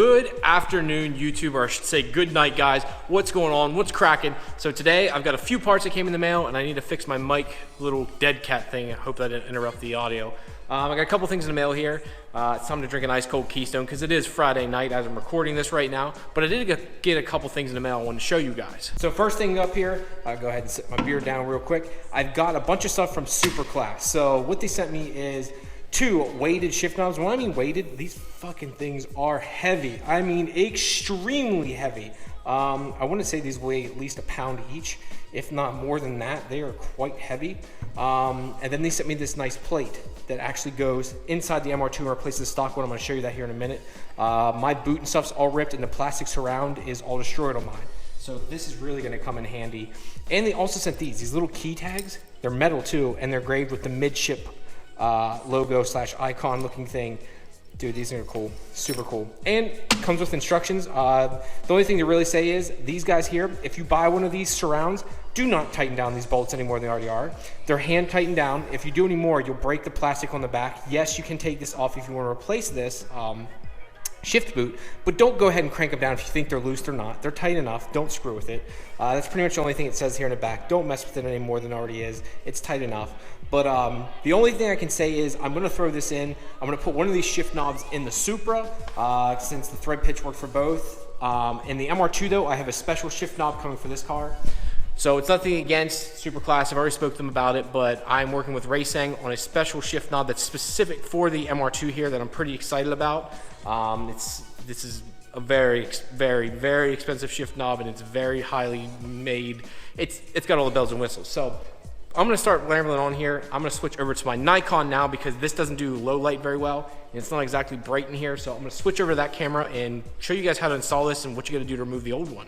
Good afternoon, YouTube, or I should say good night, guys. What's going on? What's cracking? So today I've got a few parts that came in the mail and I need to fix my mic little dead cat thing. I hope that didn't interrupt the audio. I got a couple things in the mail here. It's time to drink an ice cold Keystone because it is Friday night as I'm recording this right now. But I did get a couple things in the mail I want to show you guys. So first thing up here, I'll go ahead and sit my beer down real quick. I've got a bunch of stuff from Supra. So what they sent me is 2 weighted shift knobs. When I mean weighted, these fucking things are heavy. I mean extremely heavy. I want to say these weigh at least a pound each, if not more than that. They are quite heavy. And then they sent me this nice plate that actually goes inside the MR2 and replaces the stock one. I'm going to show you that here in a minute. My boot and stuff's all ripped and the plastic surround is all destroyed on mine. So this is really going to come in handy. And they also sent these little key tags. They're metal too, and they're engraved with the midship logo / icon looking thing. Dude, these are cool, super cool. And comes with instructions. The only thing to really say is these guys here, if you buy one of these surrounds, do not tighten down these bolts any more than they already are. They're hand tightened down. If you do any more, you'll break the plastic on the back. Yes, you can take this off if you want to replace this shift boot, but don't go ahead and crank them down if you think they're loose. They're not. They're tight enough. Don't screw with it. That's pretty much the only thing it says here in the back. Don't mess with it any more than it already is. It's tight enough. But the only thing I can say is I'm going to throw this in. I'm going to put one of these shift knobs in the Supra since the thread pitch worked for both. In the MR2 though, I have a special shift knob coming for this car. So it's nothing against Supra Class. I've already spoke to them about it, but I'm working with Racing on a special shift knob that's specific for the MR2 here that I'm pretty excited about. This is a very, very expensive shift knob, and it's very highly made. It's got all the bells and whistles. So I'm gonna start rambling on here. I'm gonna switch over to my Nikon now because this doesn't do low light very well, and it's not exactly bright in here. So I'm gonna switch over to that camera and show you guys how to install this and what you gotta do to remove the old one.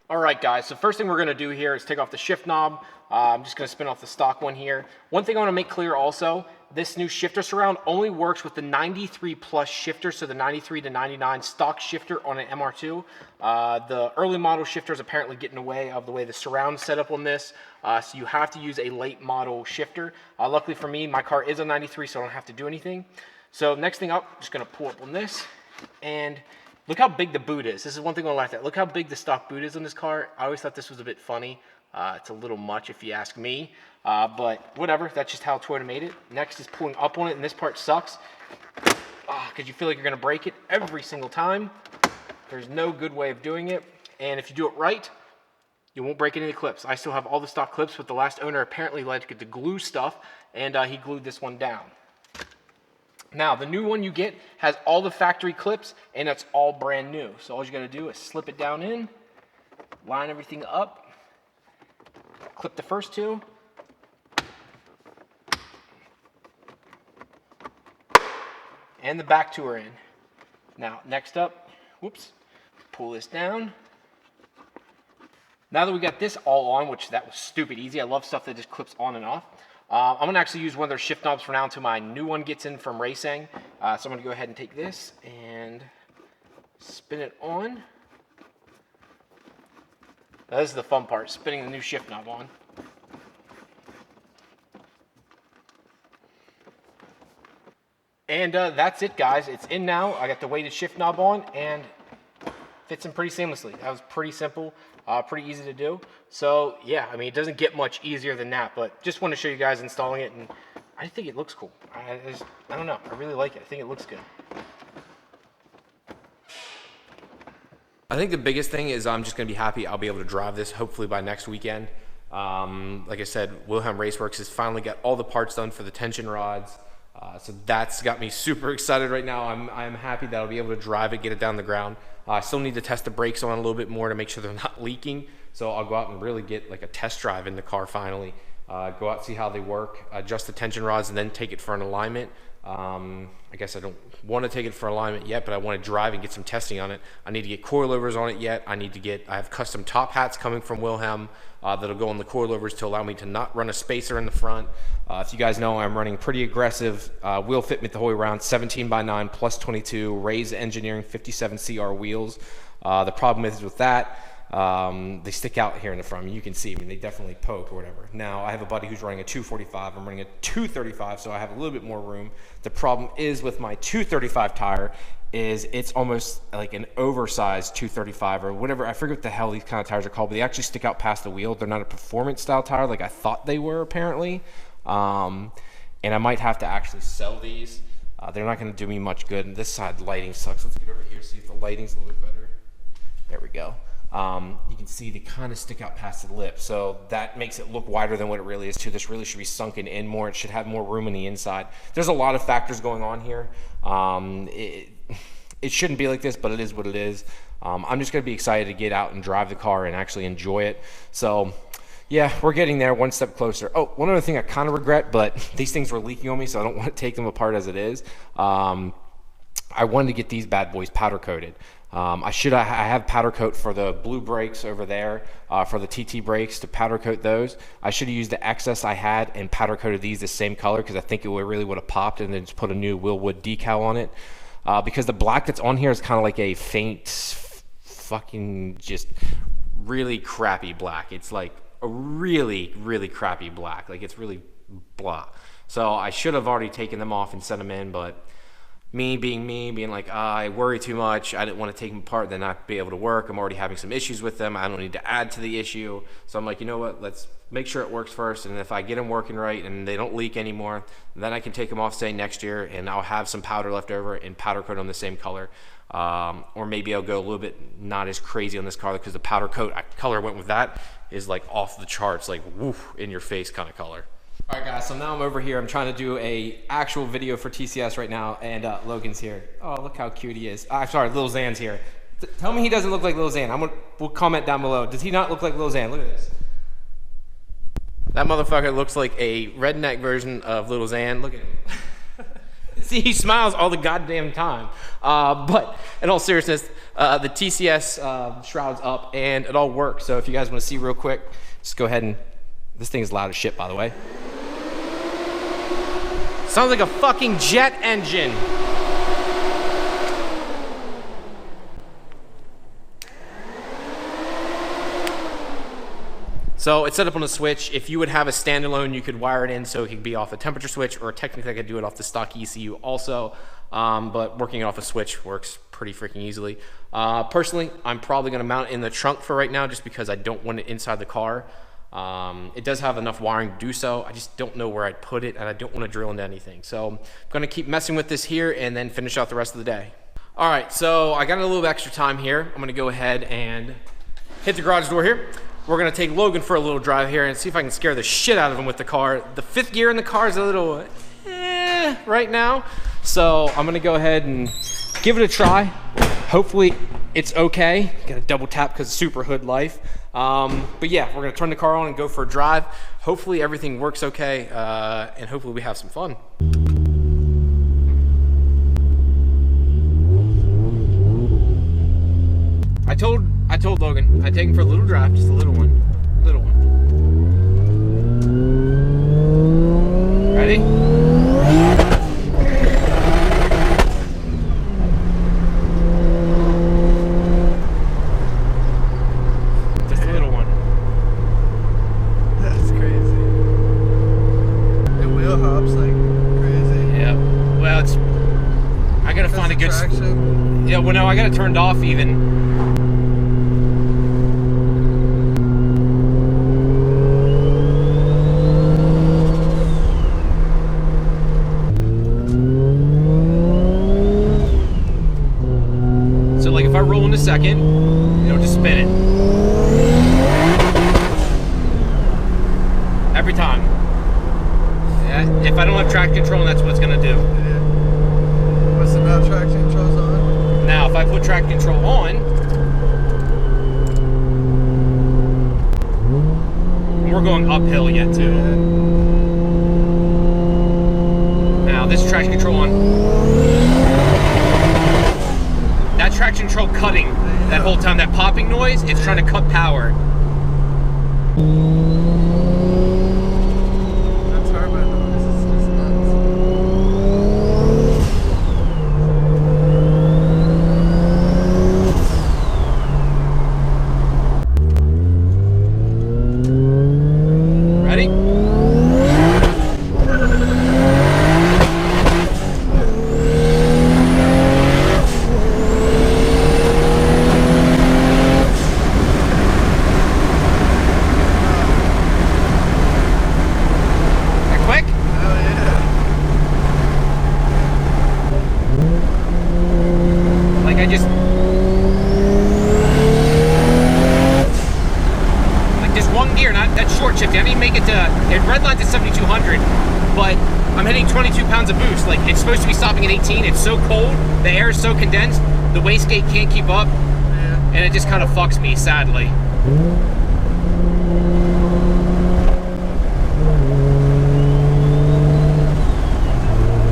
All right, guys, so first thing we're gonna do here is take off the shift knob. I'm just gonna spin off the stock one here. One thing I wanna make clear also, this new shifter surround only works with the 93 plus shifter, so the 93 to 99 stock shifter on an MR2. The early model shifter is apparently getting away of the way the surround set up on this, so you have to use a late model shifter. Luckily for me, my car is a 93, so I don't have to do anything. So next thing up, I'm just gonna pull up on this, and look how big the boot is. This is one thing I laughed at. Look how big the stock boot is on this car. I always thought this was a bit funny. It's a little much if you ask me, but whatever. That's just how Toyota made it. Next is pulling up on it, and this part sucks because you feel like you're gonna break it every single time. There's no good way of doing it, and if you do it right, you won't break any of the clips. I still have all the stock clips, but the last owner apparently liked to get the glue stuff, and he glued this one down. Now, the new one you get has all the factory clips, and it's all brand new. So all you gotta do is slip it down in, line everything up, clip the first 2, and the back 2 are in. Now, next up, whoops, pull this down. Now that we got this all on, which that was stupid easy, I love stuff that just clips on and off. I'm gonna actually use one of their shift knobs for now until my new one gets in from Racing. So I'm gonna go ahead and take this and spin it on. Now this is the fun part, spinning the new shift knob on. And that's it, guys. It's in now. I got the weighted shift knob on and fits in pretty seamlessly. That was pretty simple, pretty easy to do. So yeah, I mean, it doesn't get much easier than that, but just want to show you guys installing it, and I think it looks cool. I don't know, I really like it. I think it looks good. I think the biggest thing is I'm just gonna be happy I'll be able to drive this hopefully by next weekend. Like I said, Wilhelm Raceworks has finally got all the parts done for the tension rods. So that's got me super excited right now. I'm happy that I'll be able to drive it, get it down the ground. I still need to test the brakes on a little bit more to make sure they're not leaking. So I'll go out and really get like a test drive in the car finally. Go out and see how they work, adjust the tension rods, and then take it for an alignment. I guess I don't want to take it for alignment yet, but I want to drive and get some testing on it. I need to get coilovers on it yet. I have custom top hats coming from Wilhelm that'll go on the coilovers to allow me to not run a spacer in the front. If you guys know, I'm running pretty aggressive wheel fitment the whole way around, 17x9 plus 22, Raise Engineering 57 CR wheels. The problem is with that, they stick out here in the front. I mean, you can see, I mean, they definitely poke or whatever. Now, I have a buddy who's running a 245. I'm running a 235, so I have a little bit more room. The problem is with my 235 tire is it's almost like an oversized 235 or whatever. I forget what the hell these kind of tires are called, but they actually stick out past the wheel. They're not a performance style tire like I thought they were, apparently. And I might have to actually sell these. They're not going to do me much good. And this side lighting sucks. Let's get over here, see if the lighting's a little bit better. There we go. You can see they kind of stick out past the lip, so that makes it look wider than what it really is too. This really should be sunken in more. It should have more room in the inside. There's a lot of factors going on here. It shouldn't be like this, but it is what it is. I'm just going to be excited to get out and drive the car and actually enjoy it. So yeah, we're getting there, one step closer. Oh, one other thing I kind of regret, but these things were leaking on me, so I don't want to take them apart as it is. I wanted to get these bad boys powder coated. I have powder coat for the blue brakes over there, for the TT brakes, to powder coat those. I should have used the excess I had and powder coated these the same color, because I think it really would have popped, and then just put a new Willwood decal on it. Because the black that's on here is kind of like a faint, fucking just really crappy black. It's like a really, really crappy black. Like, it's really blah. So I should have already taken them off and sent them in, but me being like, I worry too much, I didn't want to take them apart, then not be able to work. I'm already having some issues with them. I don't need to add to the issue. So I'm like, you know what, let's make sure it works first, and if I get them working right and they don't leak anymore, then I can take them off, say, next year, and I'll have some powder left over and powder coat on the same color. Or maybe I'll go a little bit not as crazy on this car, because the powder coat color I went with that is like off the charts, like woof, in your face kind of color. All right, guys, so now I'm over here. I'm trying to do a actual video for TCS right now, and Logan's here. Oh, look how cute he is. Sorry, Lil Xan's here. Tell me he doesn't look like Lil Xan. We'll comment down below. Does he not look like Lil Xan? Look at this. That motherfucker looks like a redneck version of Lil Xan. Look at him. See, he smiles all the goddamn time. But in all seriousness, the TCS shroud's up, and it all works. So if you guys want to see real quick, just go ahead and... This thing is loud as shit, by the way. Sounds like a fucking jet engine. So it's set up on a switch. If you would have a standalone, you could wire it in so it could be off a temperature switch, or technically I could do it off the stock ECU also. But working it off a switch works pretty freaking easily. Personally, I'm probably gonna mount it in the trunk for right now, just because I don't want it inside the car. It does have enough wiring to do so. I just don't know where I'd put it, and I don't want to drill into anything. So I'm going to keep messing with this here and then finish out the rest of the day. All right, so I got a little bit extra time here. I'm going to go ahead and hit the garage door here. We're going to take Logan for a little drive here and see if I can scare the shit out of him with the car. The fifth gear in the car is a little right now. So I'm going to go ahead and give it a try. Hopefully it's okay. Got to double tap because of Supra hood life. But yeah, we're gonna turn the car on and go for a drive. Hopefully everything works okay, and hopefully we have some fun. I told Logan I'd take him for a little drive, just a little one. Ready? Yeah, well, no, I got it turned off even. So, like, if I roll in a second, it'll just spin it. Every time. Yeah, if I don't have traction control, that's what it's gonna do. What's the now traction control's on? Now, if I put traction control on, and we're going uphill yet too. Now, this is traction control on. That traction control cutting that whole time, that popping noise, it's trying to cut power. make it to, it redlines at 7,200, but I'm hitting 22 pounds of boost. Like, it's supposed to be stopping at 18. It's so cold, the air is so condensed, the wastegate can't keep up, and it just kind of fucks me, sadly.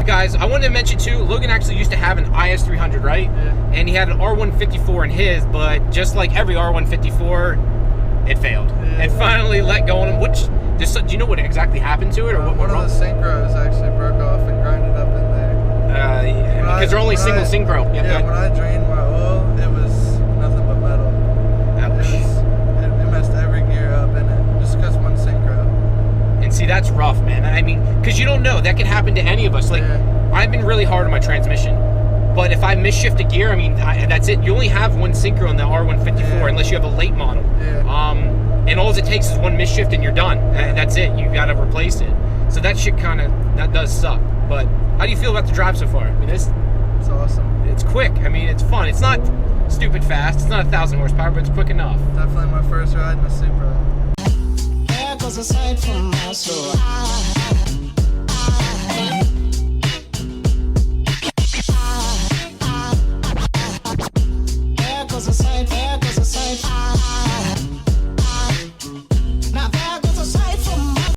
Guys, I wanted to mention too, Logan actually used to have an IS300, right? Yeah. And he had an R154 in his, but just like every R154, it failed. Yeah. And finally let go on him. Which, do you know what exactly happened to it, or what? One of the synchros actually broke off and grinded up in there. Because they're only single synchro. Yep, yeah, when I drained my oil, it was nothing but metal. Ouch. It messed every gear up in it, just because one synchro. And see, that's rough, man. I mean, because you don't know, that could happen to any of us. Like, I've been really hard on my transmission, but if I misshift a gear, I mean, that's it. You only have one synchro in the R154 unless you have a late model. And all it takes is one misshift and you're done. That's it. You got to replace it. So that shit that does suck. But how do you feel about the drive so far? I mean, it's awesome. It's quick. I mean, it's fun. It's not stupid fast. It's not 1,000 horsepower, but it's quick enough. Definitely my first ride in a Supra. Goes aside from my soul.